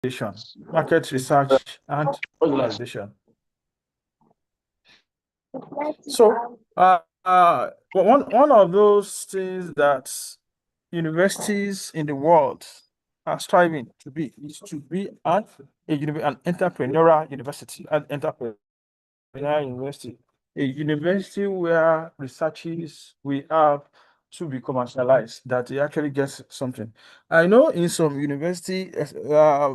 market research and validation. So, one of those things that universities in the world are striving to be is to be an entrepreneurial university, an entrepreneurial university, a university where researches we have to be commercialized, that it actually gets something. I know in some university,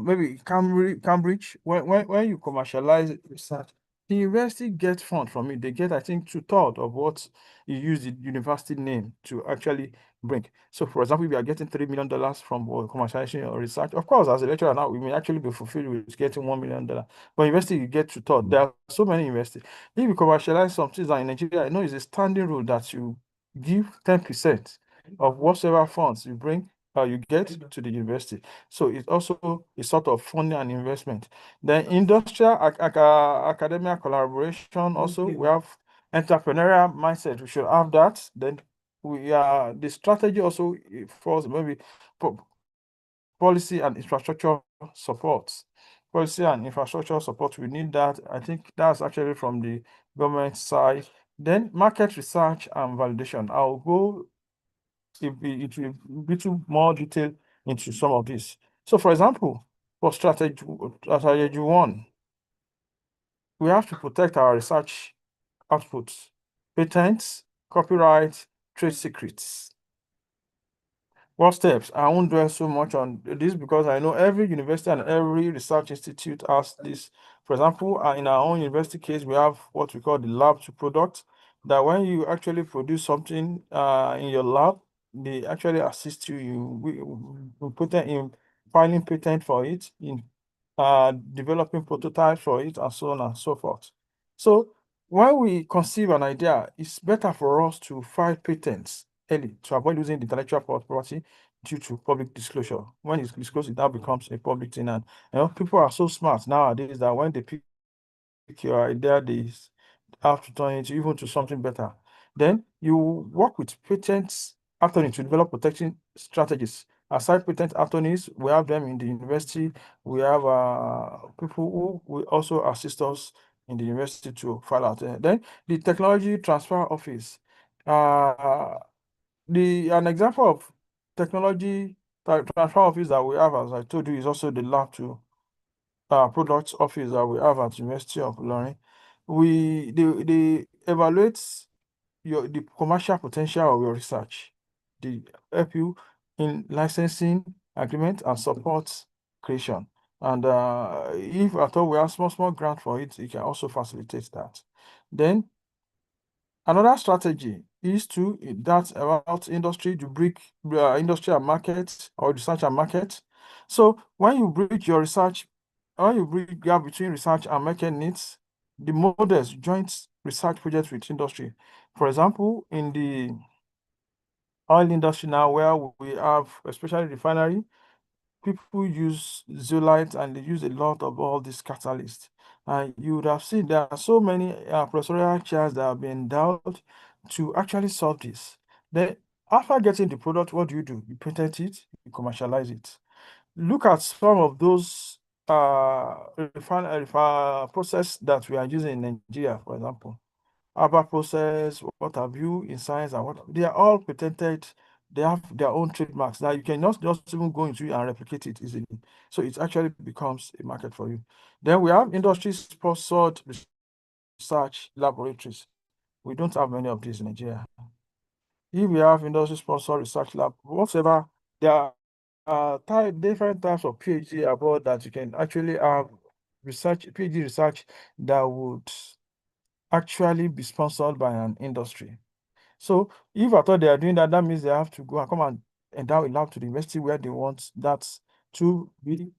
maybe Cambridge, when you commercialize research, the university gets fund from it. They get, I think, two-thirds of what you use the university name to actually bring. So, for example, if you are getting $3 million from commercialization or research, of course, as a lecturer now, we may actually be fulfilled with getting $1 million. But university, you get two-thirds. There are so many universities. If you commercialize some things like in Nigeria, I know it's a standing rule that you give 10% of whatever funds you bring you get to the university. So it's also a sort of funding and investment. Then industrial academia collaboration also we have entrepreneurial mindset. We should have that. Then we the strategy also falls maybe policy and infrastructure support. Policy and infrastructure support, we need that. I think that's actually from the government side. Then market research and validation. I'll go it will little more detail into some of this. So, for example, for strategy one, we have to protect our research outputs, patents, copyright, trade secrets. What steps? I won't dwell so much on this because I know every university and every research institute has this. For example, in our own university case, we have what we call the lab to product. That when you actually produce something in your lab, they actually assist you. We put them in filing patent for it, in developing prototypes for it, and so on and so forth. So when we conceive an idea, it's better for us to file patents early to avoid losing the intellectual property due to public disclosure. When it's disclosed, it now becomes a public thing. And people are so smart nowadays that when they pick your idea, they have to turn it even to something better. Then you work with patent attorneys to develop protection strategies. Aside patent attorneys, we have them in the university. We have people who will also assist us in the university to file out. Then the technology transfer office. Uh, an example of technology transfer office that we have, as I told you, is also the lab to products office that we have at University of Ilorin. They evaluate the commercial potential of your research. They help you in licensing agreement and support creation. And if at all we have small grant for it, it can also facilitate that. Then another strategy is to that about industry to break industry and market or research and market. So when you bridge your research, when you bridge gap between research and market needs, the models joint research projects with industry. For example, in the oil industry now, where we have especially refinery, people use zeolite and they use a lot of all these catalysts. And you would have seen there are so many professorial chairs that have been endowed to actually solve this. Then, after getting the product, what do? You patent it, you commercialize it. Look at some of those process that we are using in Nigeria, for example. Herbal process, what have you in science, and what they are all patented. They have their own trademarks. Now you cannot just even go into it and replicate it easily. So it actually becomes a market for you. Then we have industry sponsored research laboratories. We don't have many of these in Nigeria. If we have industry sponsored research lab, whatever, there are different types of PhD abroad that you can actually have PhD research that would actually be sponsored by an industry. So if I thought they are doing that, that means they have to go and come and endow a lab to the university where they want that to be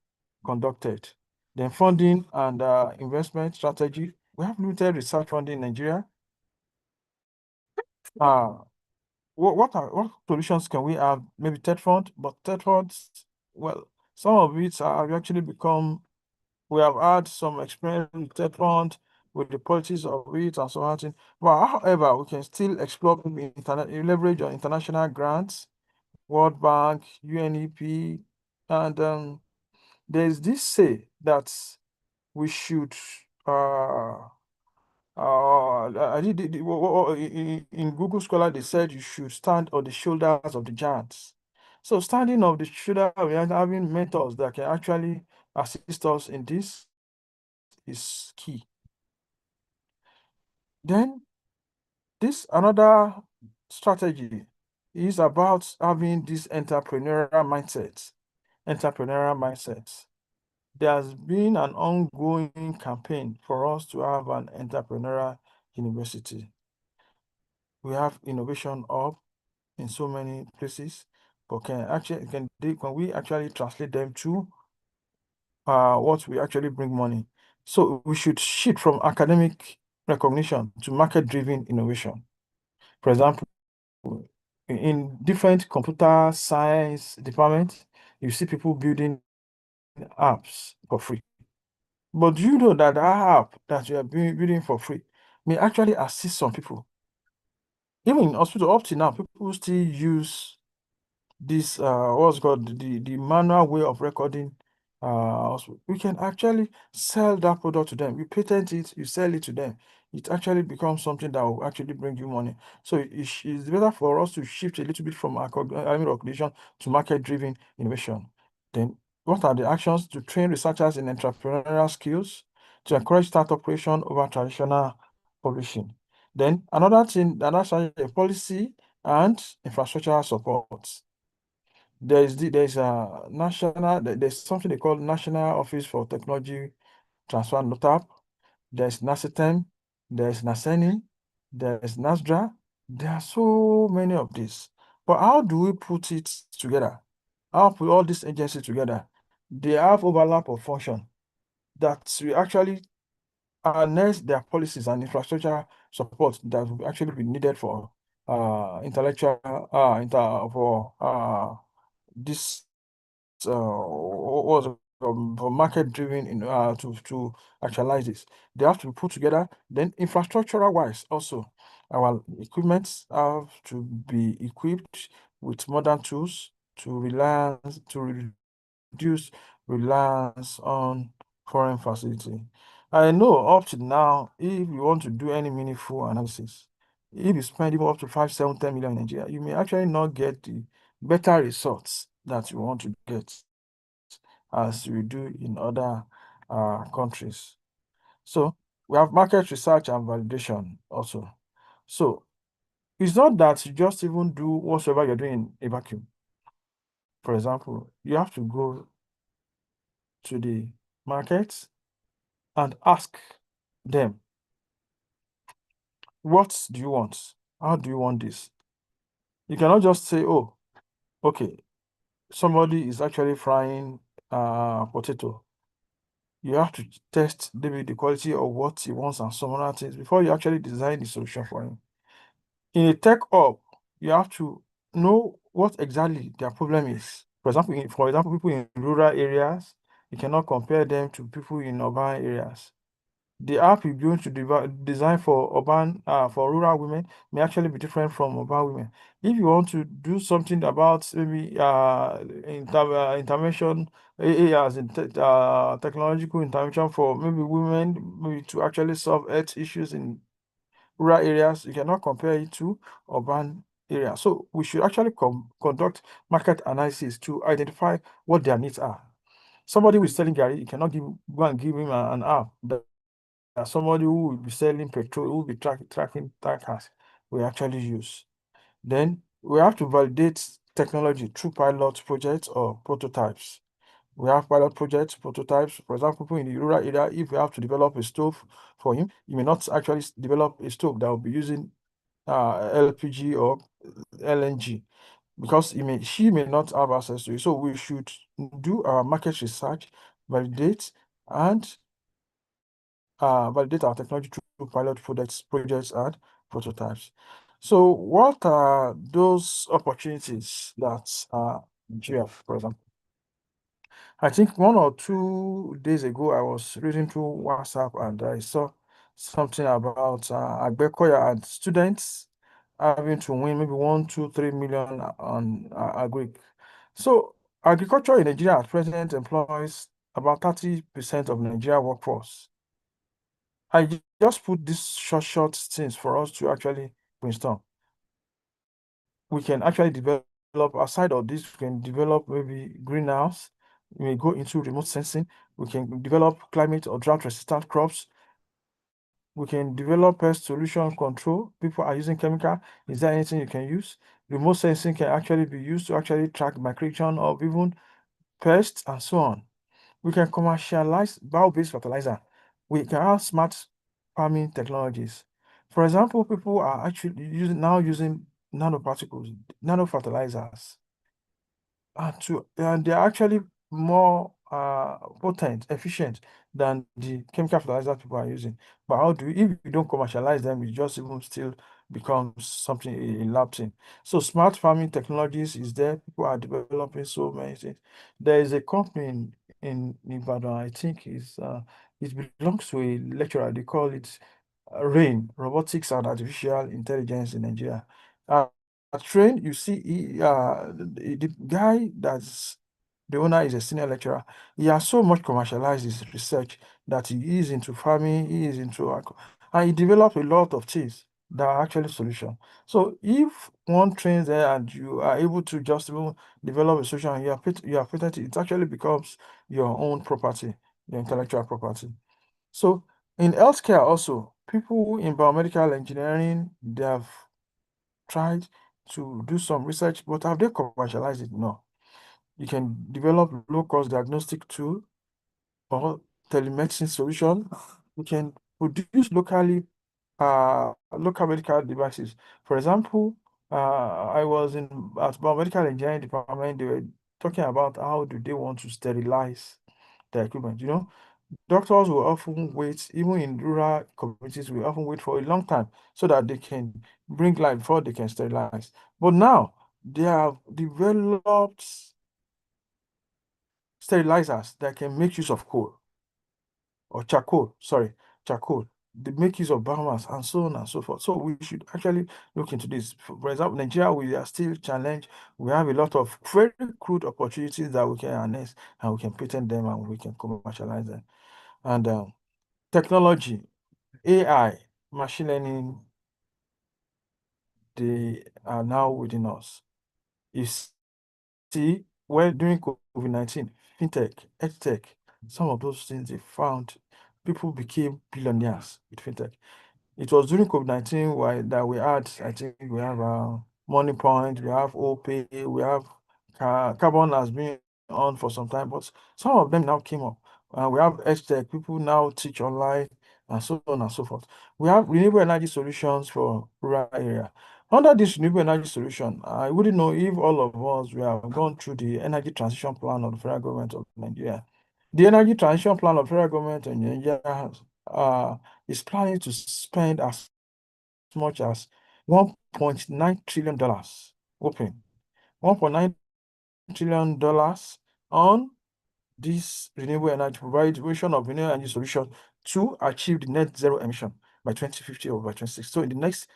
conducted. Then funding and investment strategy. We have limited research funding in Nigeria. Uh, what solutions can we have? Maybe TED fund, but TED funds, well, some of it have actually become. We have had some experience with TED fund, with the politics of it and so on. But however, we can still explore maybe leverage on international grants, World Bank, UNEP, and there's this say that we should I did in Google Scholar they said you should stand on the shoulders of the giants. So standing on the shoulder, we are having mentors that can actually assist us in this is key. Then this another strategy is about having this entrepreneurial mindset. Entrepreneurial mindset. There's been an ongoing campaign for us to have an entrepreneurial university. We have innovation hub in so many places, but can we actually translate them to what we actually bring money? So we should shift from academic recognition to market-driven innovation. For example, in different computer science departments, you see people building apps for free. But do you know that that app that you are building for free may actually assist some people? Even in hospital, up to now, people still use this what's called the manual way of recording. We can actually sell that product to them. You patent it, you sell it to them. It actually becomes something that will actually bring you money. So it's better for us to shift a little bit from academic recognition to market-driven innovation. Then, what are the actions to train researchers in entrepreneurial skills to encourage startup creation over traditional publishing? Then, another thing, another strategy, policy and infrastructural support. There's a there's something they call National Office for Technology Transfer NOTAP. There's NACETEM, there's NACENI, there's NASDRA. There are so many of these. But how do we put it together? How put all these agencies together? They have overlap of function that we actually harness their policies and infrastructure support that will actually be needed for intellectual for this was for market driven in to actualize this. They have to be put together. Then infrastructural wise also our equipments have to be equipped with modern tools to reduce reliance on foreign facility. I know up to now, if you want to do any meaningful analysis, if you spend even up to 5, 7, 10 million in Nigeria, you may actually not get the better results that you want to get as you do in other countries. So we have market research and validation also. So it's not that you just even do whatsoever you're doing in a vacuum. For example, you have to go to the market and ask them, what do you want? How do you want this? You cannot just say, oh, okay, somebody is actually frying potato. You have to test maybe the quality of what he wants and some other things before you actually design the solution for him. In a tech hub, you have to know what exactly their problem is. For example, people in rural areas, you cannot compare them to people in urban areas. The app you're going to design for urban for rural women may actually be different from urban women. If you want to do something about maybe intervention as in technological intervention for maybe women, maybe to actually solve health issues in rural areas, you cannot compare it to urban areas. So we should actually conduct market analysis to identify what their needs are. Somebody who is selling Gary, you cannot go and give him an app that somebody who will be selling petrol, who will be tracking tankers, we actually use. Then we have to validate technology through pilot projects or prototypes. We have pilot projects, prototypes. For example, in the rural area, if we have to develop a stove for him, you may not actually develop a stove that will be using LPG or LNG because she may not have access to it. So we should do our market research, validate, and validate our technology through pilot projects and prototypes. So what are those opportunities that Nigeria, for example? I think 1 or 2 days ago, I was reading through WhatsApp and I saw something about Agbekoya and students having to win maybe 1, 2, 3 million on agri. So agriculture in Nigeria at present employs about 30% of Nigeria workforce. I just put these short things for us to actually brainstorm. We can actually develop, aside of this, we can develop maybe greenhouse. We may go into remote sensing. We can develop climate or drought resistant crops. We can develop pest solution control. People are using chemical. Is there anything you can use? Remote sensing can actually be used to actually track migration of even pests and so on. We can commercialize bio-based fertilizer. We can have smart farming technologies. For example, people are actually using nanoparticles, nano fertilizers, and they're actually more potent, efficient than the chemical fertilizers people are using. But how do if you don't commercialize them, it just even still becomes something a lab thing. So smart farming technologies is there. People are developing so many things. There is a company in Ibadan, I think it belongs to a lecturer. They call it RAIN, Robotics and Artificial Intelligence in Nigeria. Uh, at Train, you see, the guy that's the owner is a senior lecturer. He has so much commercialized his research that he is into farming, he is into and he developed a lot of things that are actually solution. So if one trains there and you are able to just even develop a solution and you are patented, it actually becomes your own property, your intellectual property. So in healthcare also, people in biomedical engineering, they have tried to do some research, but have they commercialized it? No. You can develop low-cost diagnostic tool or telemedicine solution. We can produce local medical devices. For example, I was in at biomedical engineering department. They were talking about how do they want to sterilize the equipment. Doctors will often wait, even in rural communities, will often wait for a long time so that they can bring life before they can sterilize. But now they have developed sterilizers that can make use of coal or charcoal, sorry, charcoal. They make use of biomass and so on and so forth. So we should actually look into this. For example, Nigeria, we are still challenged. We have a lot of very crude opportunities that we can harness and we can patent them and we can commercialize them. And technology, AI, machine learning, they are now within us. You see, well, during COVID-19, fintech, edtech, some of those things they found, people became billionaires with fintech. It was during COVID-19 that we had, I think we have Money Point, we have OPay, we have Carbon has been on for some time, but some of them now came up. We have edtech, people now teach online and so on and so forth. We have renewable energy solutions for rural area. Under this renewable energy solution, I wouldn't know if all of us we have gone through the energy transition plan of the federal government of Nigeria. The energy transition plan of the federal government of Nigeria is planning to spend as much as $1.9 trillion open. $1.9 trillion on this renewable energy, provision of renewable energy solution to achieve the net zero emission by 2050 or by 2060. So in the next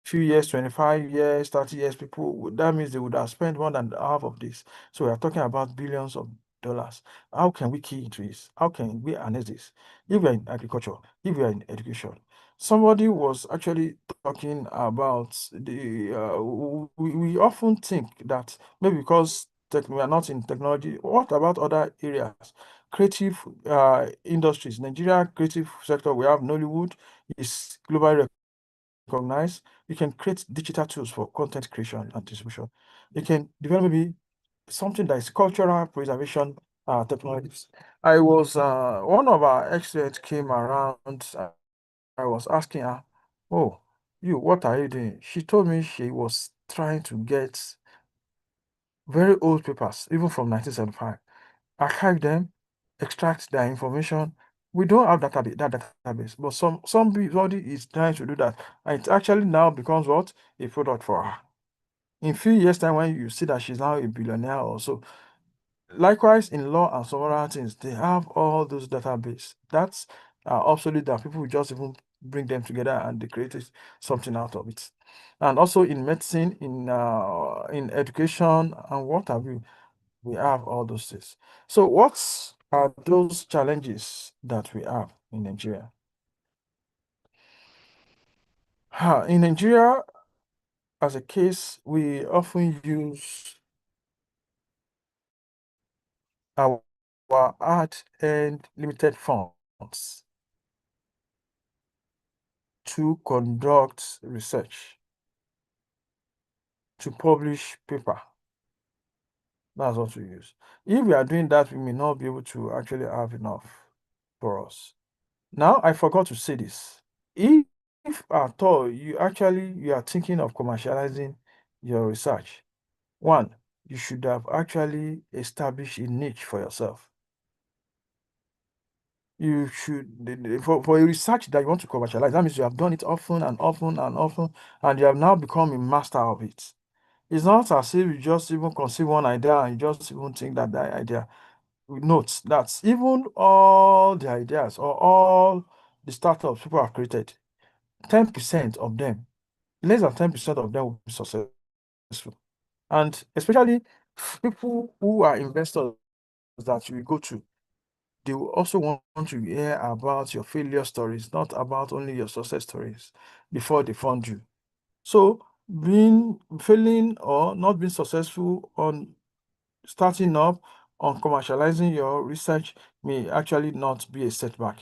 few years, 25 years, 30 years, that means they would have spent more than half of this. So we are talking about billions of dollars. How can we key into this? How can we harness this? If we're in agriculture, if we're in education, somebody was actually talking about we often think that maybe because we are not in technology, what about other areas? Creative industries, Nigeria creative sector, we have Nollywood, is globally recognized. You can create digital tools for content creation and distribution. You can develop maybe something that is cultural preservation technologies. I was one of our experts came around. I was asking her, "Oh, what are you doing?" She told me she was trying to get very old papers, even from 1975, archive them, extract their information. We don't have that database, but somebody is trying to do that, and it actually now becomes what a product for her. In few years' time, when you see that she's now a billionaire also. Likewise, in law and some other things, they have all those database. That's obsolete that people will just even bring them together and they created something out of it. And also in medicine, in education, and what have you, we have all those things. So are those challenges that we have in Nigeria? In Nigeria, as a case, we often use our hard and limited funds to conduct research, to publish paper. That's what we use. If we are doing that, we may not be able to actually have enough for us. Now, I forgot to say this. If at all you are thinking of commercializing your research, one, you should have actually established a niche for yourself. You should for a research that you want to commercialize, that means you have done it often and often and often, and you have now become a master of it. It's not as if you just even conceive one idea and you just even think that idea. Note that even all the ideas or all the startups people have created, 10% of them, less than 10% of them will be successful. And especially people who are investors that you go to, they will also want to hear about your failure stories, not about only your success stories before they fund you. So being failing or not being successful on starting up on commercializing your research may actually not be a setback.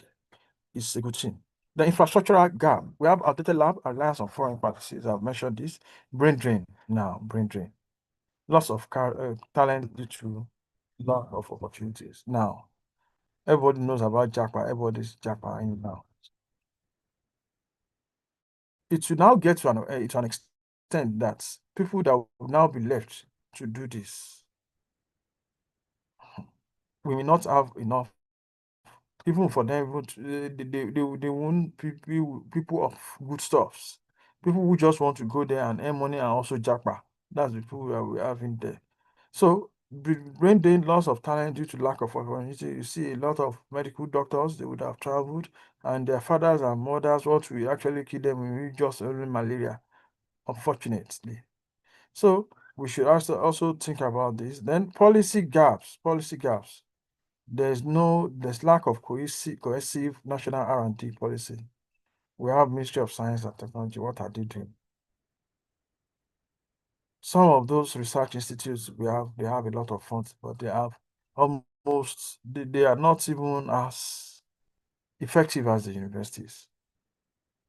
It's a good thing. The infrastructural gap. We have outdated lab, reliance on foreign practices. I've mentioned this. Brain drain now, brain drain. Loss of talent due to lack of opportunities. Now, everybody knows about Japa. Everybody's Japa now. It will now get to an extent that people that will now be left to do this, we may not have enough. Even for them, even they want people of good stuffs. People who just want to go there and earn money and also japa. That's the people that we have in there. So brain drain, loss of talent due to lack of opportunity. You see a lot of medical doctors, they would have traveled, and their fathers and mothers, what we actually kill them we just only malaria, unfortunately. So we should also think about this. Then policy gaps, there's lack of cohesive national R&D policy. We have Ministry of Science and Technology. What are they doing? Some of those research institutes they have a lot of funds, but they have they are not even as effective as the universities.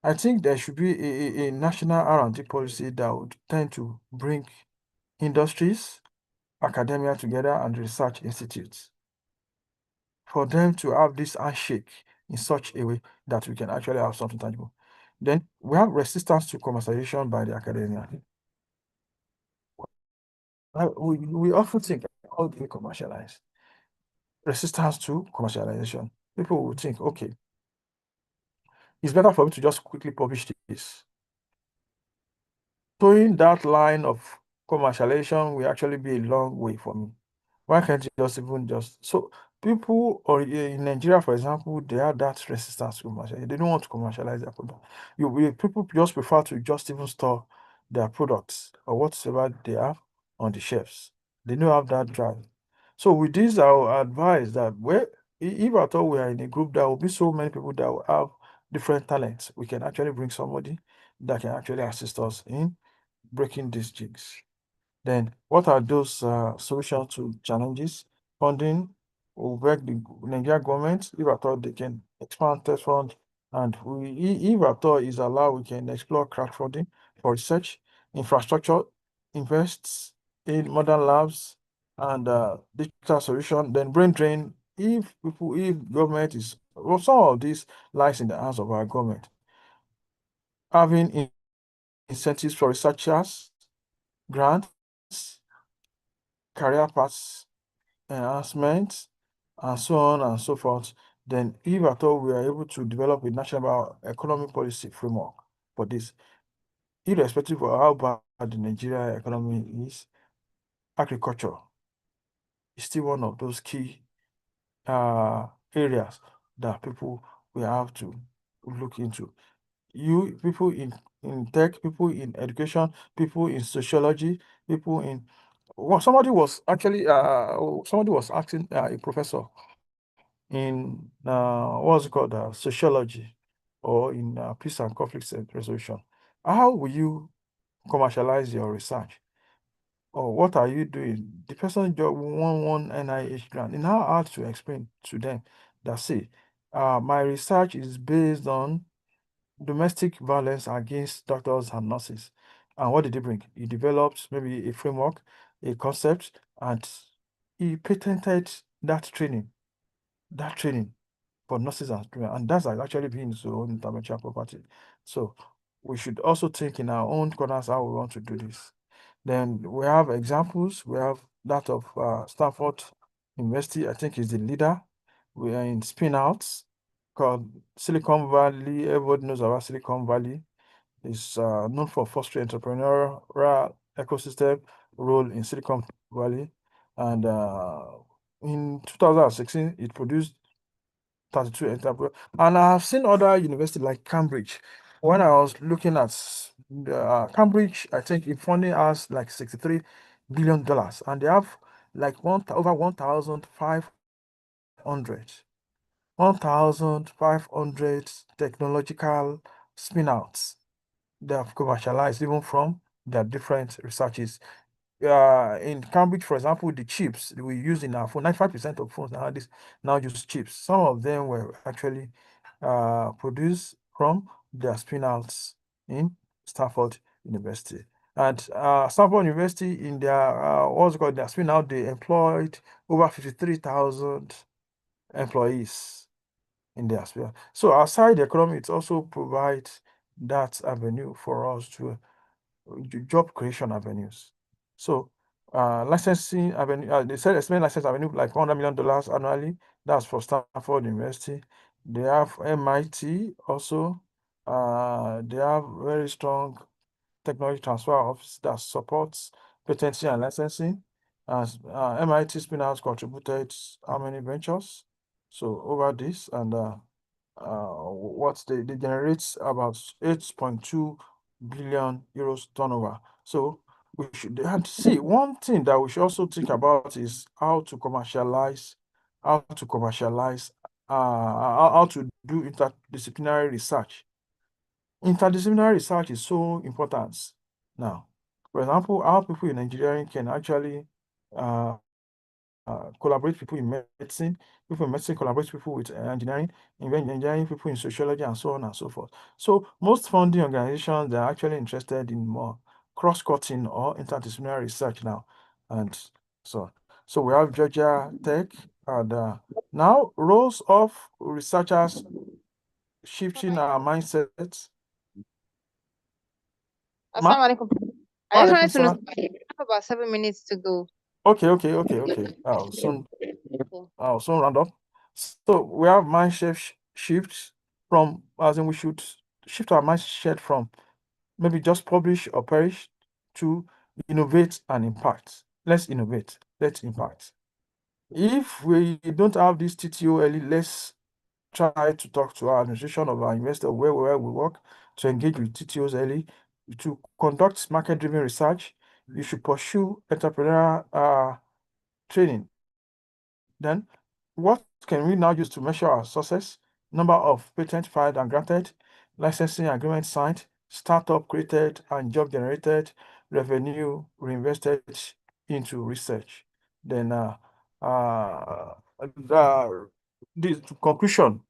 I think there should be a national R&D policy that would tend to bring industries, academia together, and research institutes for them to have this handshake in such a way that we can actually have something tangible. Then we have resistance to commercialization by the academia. We often think, how do we commercialize? Resistance to commercialization. People will think, okay, it's better for me to just quickly publish this. Towing that line of commercialization will actually be a long way for me. Why can't you just so people or in Nigeria, for example, they have that resistance to commercial. They don't want to commercialize their product. People just prefer to just even store their products or whatsoever they have on the shelves. They don't have that drive. So with this, I will advise that if at all we are in a group, there will be so many people that will have different talents. We can actually bring somebody that can actually assist us in breaking these jigs. Then, what are those solutions to challenges? Funding will beg the Nigerian government, if at all they can expand test fund, and if at all is allowed, we can explore crowdfunding for research, infrastructure, invests in modern labs and digital solution. Then brain drain. If government is well, some of this lies in the hands of our government. Having incentives for researchers, grants, career paths enhancement, and so on and so forth, then if at all we are able to develop a national economic policy framework for this, irrespective of how bad the Nigeria economy is, agriculture is still one of those key areas that people will have to look into. People in tech, people in education, people in sociology, people in somebody was asking a professor in what's it called, sociology, or in peace and conflict resolution, how will you commercialize your research? Or what are you doing? The person just won one NIH grant. It's now hard to explain to them that, see, my research is based on domestic violence against doctors and nurses. And what did he bring? He developed maybe a framework, a concept, and he patented that training for nurses and students, and that's actually being his own intellectual property. So we should also think in our own corners how we want to do this. Then we have examples. We have that of Stanford University. I think is the leader. We are in spin outs called Silicon Valley. Everybody knows about Silicon Valley. It's known for fostering entrepreneurial ecosystem role in Silicon Valley. And in 2016, it produced 32 entrepreneurs. And I have seen other universities like Cambridge. When I was looking at Cambridge, I think it funding has like $63 billion, and they have like over 1,500 technological spin-outs they have commercialized even from their different researches. In Cambridge, for example, the chips we use in our phone, 95% of phones nowadays now use chips. Some of them were actually produced from their spin-outs in Stanford University. And Stanford University, in their what's it called, their spin-out, they employed over 53,000 employees in their spin. So outside the economy, it also provides that avenue for us to job creation avenues. So licensing avenue, they said explain license avenue like $100 million annually. That's for Stanford University. They have MIT also. They have very strong technology transfer office that supports patenting and licensing. As MIT spin-outs contributed how many ventures? So over this, and what they generate about 8.2 billion euros turnover. So we should and see one thing that we should also think about is how to do interdisciplinary research. Interdisciplinary research is so important now. For example, how people in engineering can actually uh, collaborate people in medicine, people in medicine collaborate people with engineering, engineering people in sociology, and so on and so forth. So most funding organizations, they're actually interested in more cross-cutting or interdisciplinary research now. And so we have Georgia Tech, and now roles of researchers shifting our mindsets. Ma? Assalamu alaikum. I just Walaikum wanted to know, salam. I have about 7 minutes to go. Okay. I'll soon round up. So we have shifts from, as in we should shift our mindset from maybe just publish or perish to innovate and impact. Let's innovate, let's impact. If we don't have this TTO early, let's try to talk to our administration of our investor where we work to engage with TTOs early, to conduct market-driven research. You should pursue entrepreneurial training. Then, what can we now use to measure our success? Number of patents filed and granted, licensing agreements signed, startup created and job generated, revenue reinvested into research. Then, uh, the conclusion,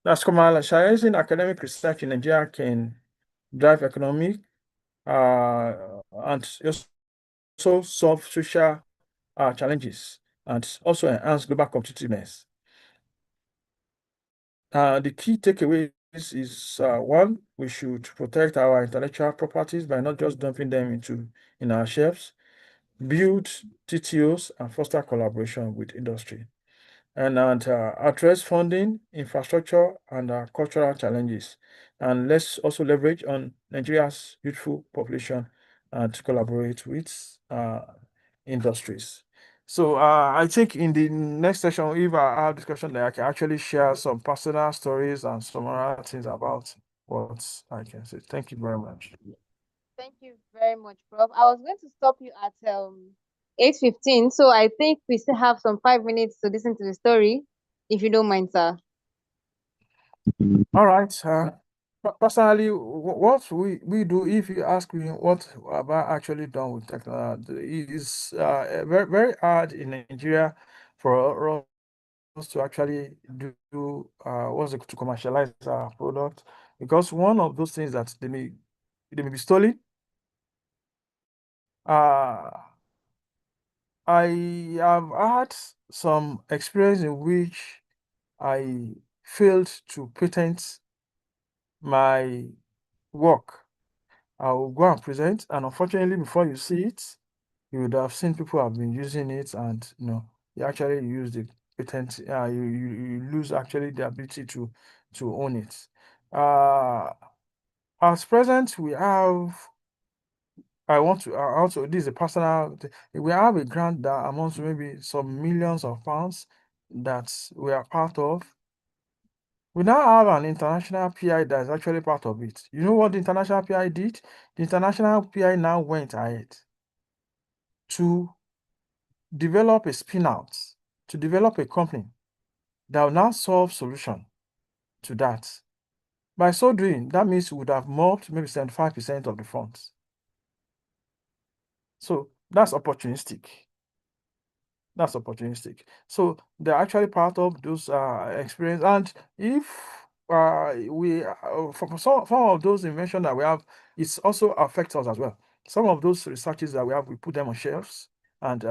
that's commercializing academic research in Nigeria can drive economic and also solve social challenges and also enhance global competitiveness. The key takeaways is one, we should protect our intellectual properties by not just dumping them in our shelves, build TTOs, and foster collaboration with industry, and address funding, infrastructure, and cultural challenges. And let's also leverage on Nigeria's youthful population and collaborate with industries. So I think in the next session, if I have discussion, that I can actually share some personal stories and some other things about what I can say. Thank you very much. Thank you very much, Prof. I was going to stop you at 8:15, so I think we still have some 5 minutes to listen to the story. if you don't mind, sir. All right. Personally, what we do, if you ask me what have I actually done with technology, is very very hard in Nigeria for us to actually do what's it to commercialize our product, because one of those things that they may be stolen. Uh, I have had some experience in which I failed to patent my work. I will go and present, and unfortunately, before you see it, you would have seen people have been using it, and you actually use the patent. You lose actually the ability to own it. Uh, as present, we have. I want to also, this is a personal. We have a grant that amounts to maybe some millions of pounds that we are part of. We now have an international PI that is actually part of it. You know what the international PI did? The international PI now went ahead to develop a spin out, to develop a company that will now solve solution to that. By so doing, that means we would have mobbed maybe 75% of the funds. So that's opportunistic. That's opportunistic. So they're actually part of those experience. And if we for some of those inventions that we have, it also affects us as well. Some of those researches that we have, we put them on shelves, and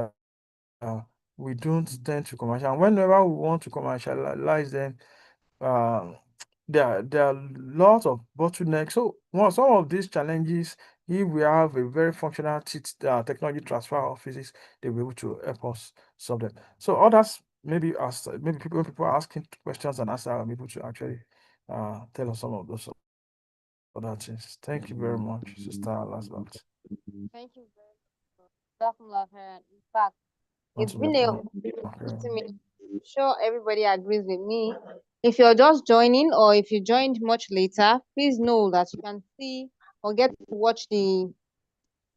uh, we don't tend to commercialize. And whenever we want to commercialize them, uh, there are lots of bottlenecks. So some of these challenges, if we have a very functional technology transfer of physics, they'll be able to help us solve them. So others maybe people are asking questions and answer, I'm able to actually tell us some of those other things. Thank you very much, Sister Lasbelt. Thank you very much. Jazakumullah khairan. In fact, Want it's to been make a more. 50 minutes. I'm sure everybody agrees with me. If you're just joining or if you joined much later, please know that you can see or get to watch the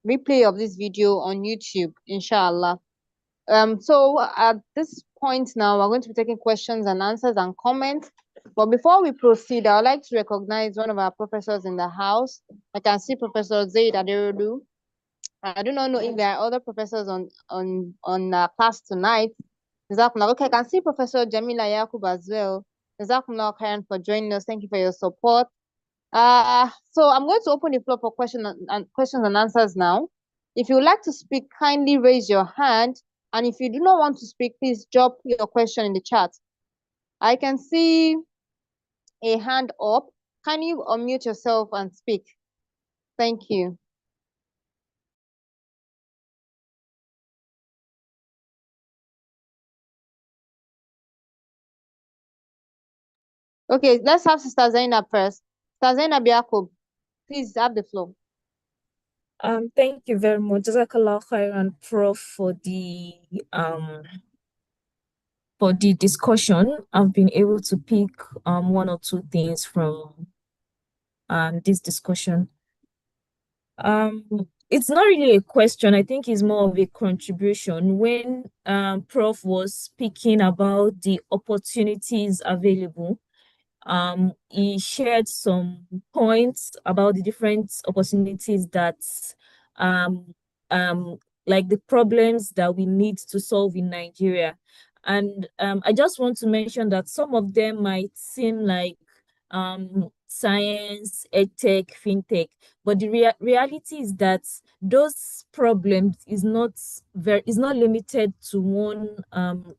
replay of this video on YouTube, inshallah. So at this point now, we're going to be taking questions and answers and comments. But before we proceed, I would like to recognize one of our professors in the house. I can see Professor Zaid Aderodu. I do not know if there are other professors on class tonight. Jazakumullah. Okay, I can see Professor Jamila Yakub as well. Jazakumullah khairan for joining us. Thank you for your support. So I'm going to open the floor for questions and answers now. If you would like to speak, kindly raise your hand. And if you do not want to speak, please drop your question in the chat. I can see a hand up. Can you unmute yourself and speak? Thank you. Okay, let's have Sister Zainab first. Sister Zainab Yakub, please have the floor. Thank you very much. Jazakallah khairan, Prof, for the discussion. I've been able to pick one or two things from this discussion. It's not really a question. I think it's more of a contribution. When Prof was speaking about the opportunities available, he shared some points about the different opportunities that um um like the problems that we need to solve in Nigeria. And I just want to mention that some of them might seem like science, edtech, fintech, but the reality is that those problems is not limited to one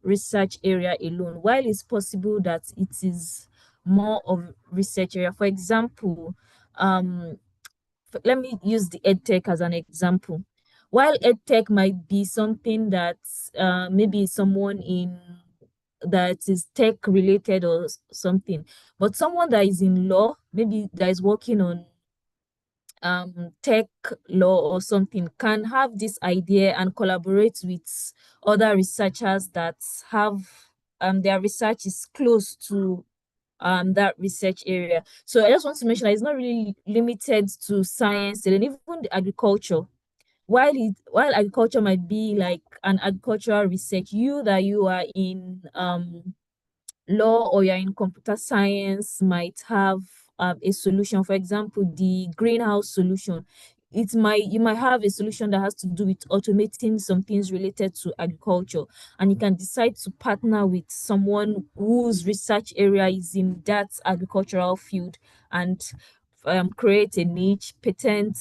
research area alone. While it's possible that it is more of research area. For example, let me use the edtech as an example. While edtech might be something that maybe someone in that is tech related or something, but someone that is in law, maybe that is working on tech law or something, can have this idea and collaborate with other researchers that have their research is close to that research area. So I just want to mention that it's not really limited to science and even the agriculture. While agriculture might be like an agricultural research, you are in law or you're in computer science might have a solution. For example, the greenhouse solution. You might have a solution that has to do with automating some things related to agriculture, and you can decide to partner with someone whose research area is in that agricultural field and create a niche, patent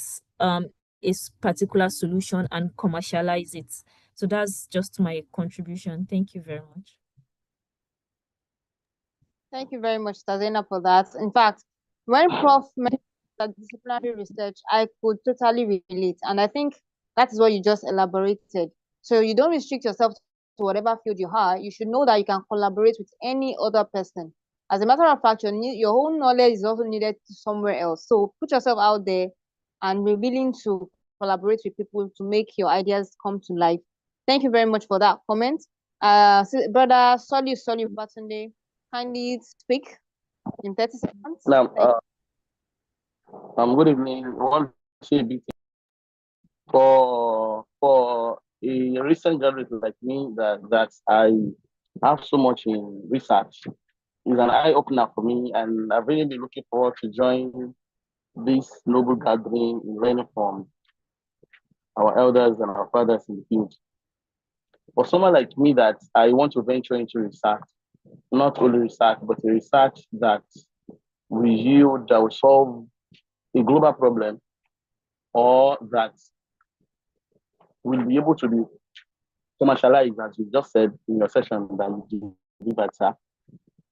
particular solution and commercialize it. So that's just my contribution. Thank you very much. Thank you very much, Tazena, for that. In fact, when Prof mentioned that disciplinary research, I could totally relate. And I think that is what you just elaborated. So you don't restrict yourself to whatever field you are. You should know that you can collaborate with any other person. As a matter of fact, your own knowledge is also needed somewhere else. So put yourself out there and be willing to collaborate with people to make your ideas come to life. Thank you very much for that comment. Brother Solu Batunde, kindly speak in 30 seconds. Now, good evening. I want to say a big thing for a recent graduate like me that I have so much in research. Is an eye opener for me, and I've really been looking forward to join this noble gathering in learning from our elders and our fathers in the field. For someone like me that I want to venture into research, not only research, but a research that will solve a global problem or that will be able to be commercialized, as you just said in your session that you delivered, sir.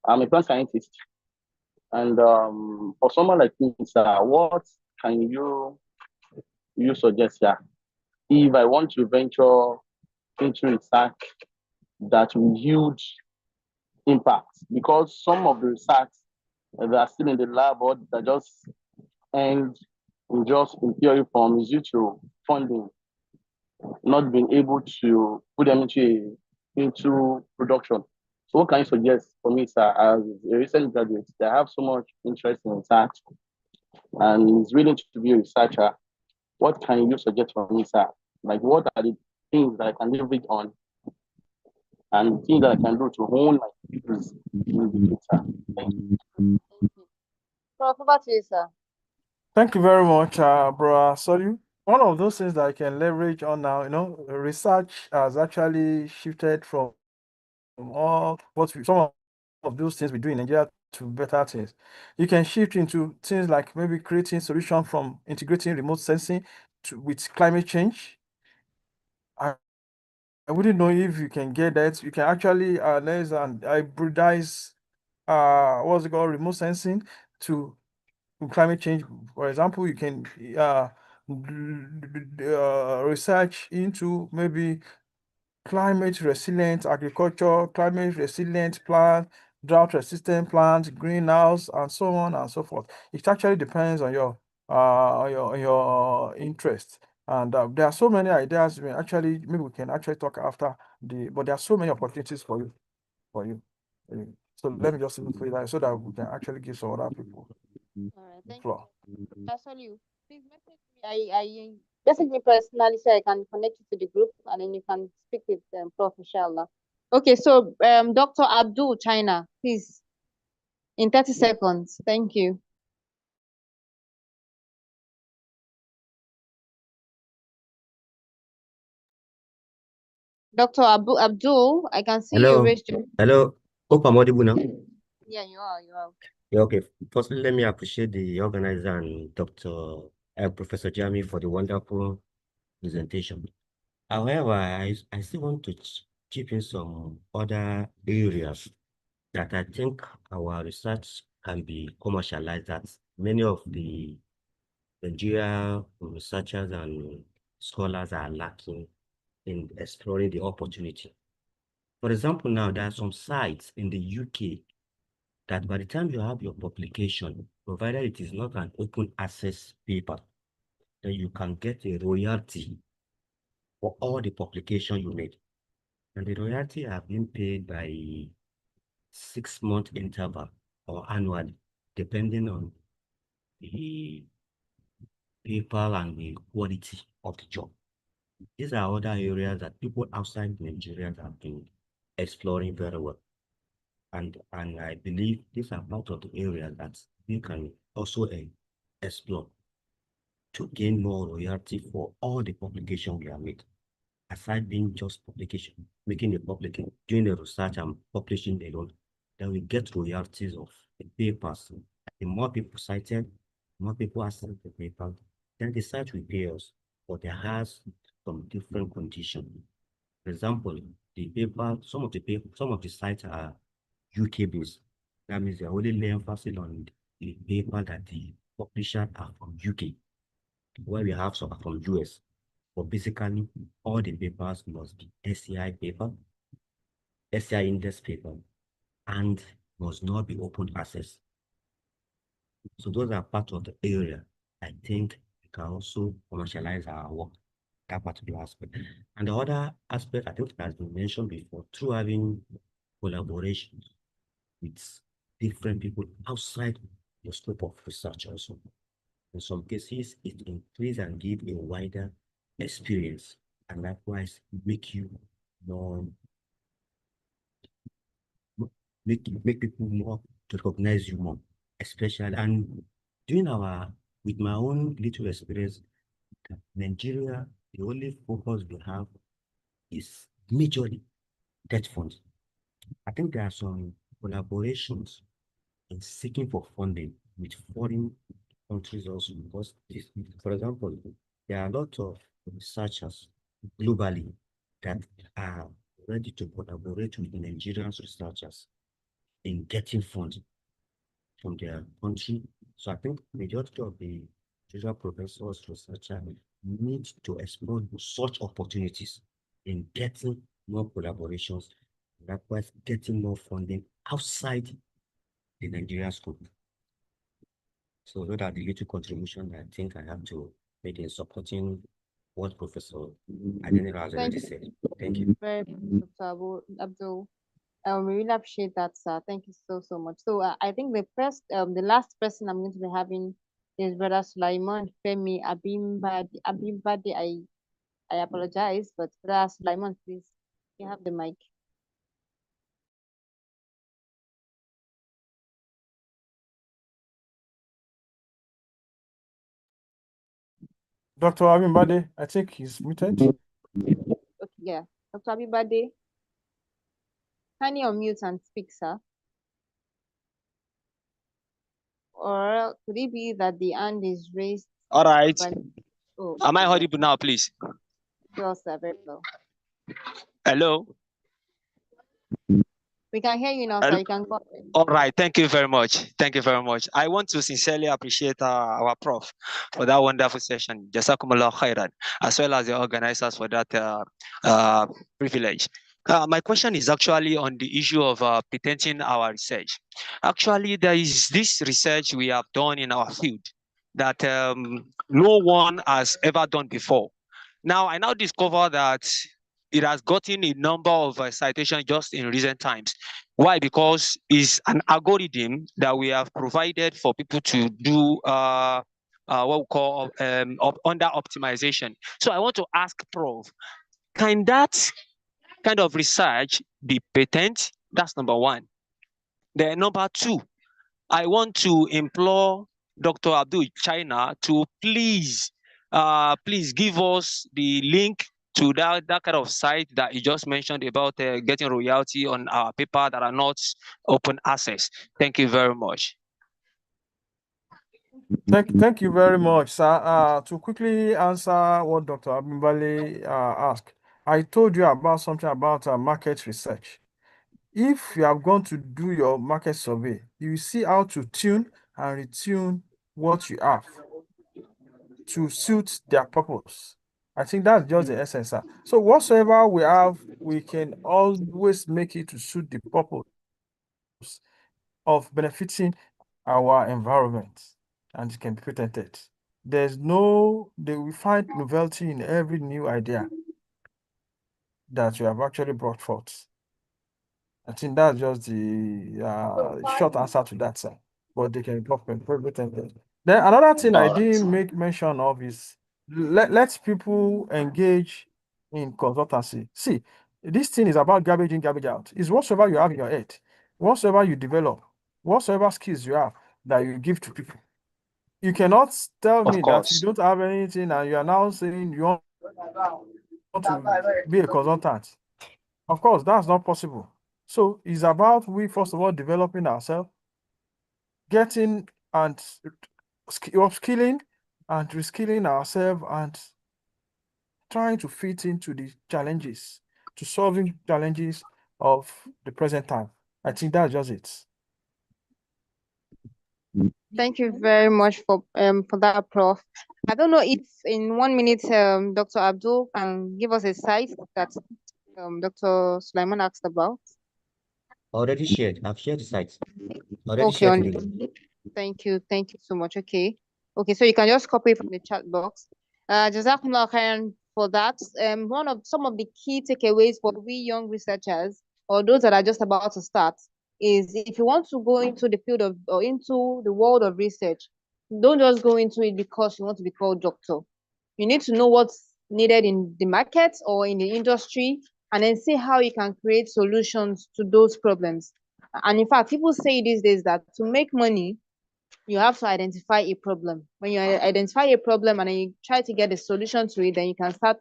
I'm a plant scientist. And for someone like me, sir, what can you suggest, sir, if I want to venture into research that will yield impact? Because some of the research that are still in the lab or that just end in theory form is due to funding, not being able to put them into production. So what can you suggest for me, sir, as a recent graduate that have so much interest in research and is willing to be a researcher? What can you suggest for me, sir? Like, what are the things that I can leverage on and things that I can do to hone my skills in the future? Thank you. Prof, over to you, sir. Thank you very much, bro. Sorry. One of those things that I can leverage on now, research has actually shifted from some of those things we do in Nigeria to better things. You can shift into things like maybe creating solution from integrating remote sensing with climate change. I wouldn't know if you can get that. You can actually analyze and hybridize what's it called, remote sensing to climate change. For example, you can research into maybe climate resilient agriculture, climate resilient plant, drought resistant plant, greenhouse, and so on and so forth. It actually depends on your interest. And there are so many ideas. Maybe we can actually talk after but there are so many opportunities for you. for you. So let me just even play that so that we can actually give some other people All right, the thank floor. you. Solu, please message me. I message me personally so I can connect you to the group and then you can speak with Prof. Inshallah. Okay, so Dr. Abdul China, please, in 30 seconds. Thank you. Dr. Abdul, I can see you Hello, raised your. hello. Hope I'm audible now. Yeah, you are. You are. Yeah, okay. Firstly, let me appreciate the organizer and Professor Jamiu for the wonderful presentation. However, I still want to chip in some other areas that I think our research can be commercialized, that many of the Nigeria researchers and scholars are lacking in exploring the opportunity. For example, now there are some sites in the UK that by the time you have your publication, provided it is not an open access paper, then you can get a royalty for all the publication you made. And the royalty are being paid by 6-month interval or annually, depending on the paper and the quality of the job. These are other areas that people outside Nigeria have been exploring very well. And I believe these are part of the areas that we can also explore to gain more royalty for all the publication we have made. Aside being just publication, making a publication, doing the research and publishing alone, then we get royalties of the papers. The more people cited, the more people access the paper, then the site will pay us. But there has some different conditions. For example, the paper, some of the sites are UK based. That means they're only laying emphasis on the paper that the publishers are from UK, while we have some are from US. But basically, all the papers must be SCI paper, SCI index paper, and must not be open access. So those are part of the area I think we can also commercialize our work, that particular aspect. And the other aspect I think has been mentioned before, through having collaboration with different people outside your scope of research also. In some cases, it increase and give a wider experience, and likewise make you more make people more to recognize you more, especially. And doing our with my own little experience, Nigeria, the only focus we have is majorly debt funds. I think there are some collaborations in seeking for funding with foreign countries also, because this, for example, there are a lot of researchers globally that are ready to collaborate with Nigerian researchers in getting funds from their country. So I think majority of the usual professors, researchers need to explore such opportunities in getting more collaborations, likewise getting more funding outside the Nigerian scope. So those are the little contribution I think I have to make in supporting what Professor Adeniran has already said. Thank you. Very much, Dr. Abdul. We really appreciate that, sir. Thank you so much. So I think the last person I'm going to be having is Brother Sulaiman Femi Abimbade. I apologize, but Brother Sulaiman, please, you have the mic. Dr. Abimbade, I think he's muted. Okay, yeah. Dr. Abibade, can you unmute and speak, sir? Or could it be that the hand is raised? All right. Oh, Am I audible now, please? sure, sir, very well. Hello. We can hear you now, sir. You can go ahead. All right. Thank you very much. Thank you very much. I want to sincerely appreciate our prof for that wonderful session. Jazakumullah khairan, as well as the organizers for that privilege. My question is actually on the issue of patenting our research. Actually, there is this research we have done in our field that no one has ever done before. Now, I now discover that it has gotten a number of citations just in recent times. Why? Because it's an algorithm that we have provided for people to do what we call under optimization. So I want to ask Prof, can that kind of research be patent? That's number one. Then number two, I want to implore Dr. Abdul China to please give us the link to that kind of site that you just mentioned about getting royalty on our paper that are not open access. Thank you very much. Thank you very much, sir. To quickly answer what Dr. Abimbale asked, I told you about something about market research. If you have gone to do your market survey, you see how to tune and retune what you have to suit their purpose. I think that's just the essence, sir. So whatsoever we have, we can always make it to suit the purpose of benefiting our environment, and it can be patented. We find novelty in every new idea that you have actually brought forth. I think that's just the short answer to that, sir. But they can be patented. Then another thing I didn't make mention of is let people engage in consultancy. See, this thing is about garbage in, garbage out. It's whatsoever you have in your head. whatsoever you develop, whatsoever skills you have that you give to people. You cannot tell Of me that you course. don't have anything and you are now saying you want to be a consultant. Of course, that's not possible. So it's about we first of all developing ourselves, getting and upskilling and reskilling ourselves and trying to fit into the challenges, to solving challenges of the present time. I think that's just it. Thank you very much for that, Prof. I don't know if in 1 minute, Dr. Abdul can give us a site that Dr. Sulaiman asked about. Already shared. I've shared the site. Already Okay, shared to the link. thank you so much. Okay, so you can just copy it from the chat box. Jazakumullah khairan for that. Some of the key takeaways for we young researchers or those that are just about to start is if you want to go into the field of or into the world of research, don't just go into it because you want to be called doctor. You need to know what's needed in the market or in the industry and then see how you can create solutions to those problems. And in fact, people say these days that to make money, you have to identify a problem. When you identify a problem and then you try to get a solution to it, then you can start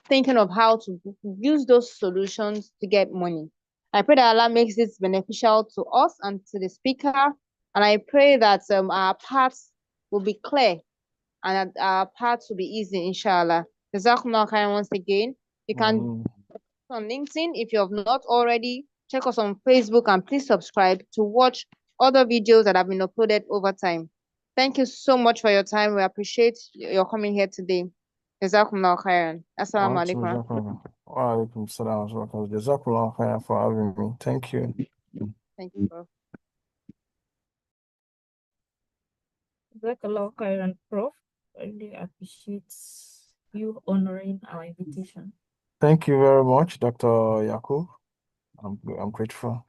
thinking of how to use those solutions to get money. I pray that Allah makes this beneficial to us and to the speaker. And I pray that our paths will be clear and that our paths will be easy, inshallah. Jazakumullah khairan once again. You can on LinkedIn if you have not already. Check us on Facebook and please subscribe to watch other videos that have been uploaded over time. Thank you so much for your time. We appreciate your coming here today. Jazakumullah khairan. Assalamu alaikum. Wa alaikum salam wa rahmatullah. Jazakallah khair for having me. Thank you. Thank you, bro. Jazakallah khairan, Prof. I really appreciate you honoring our invitation. Thank you very much, Dr. Yakub. I'm grateful.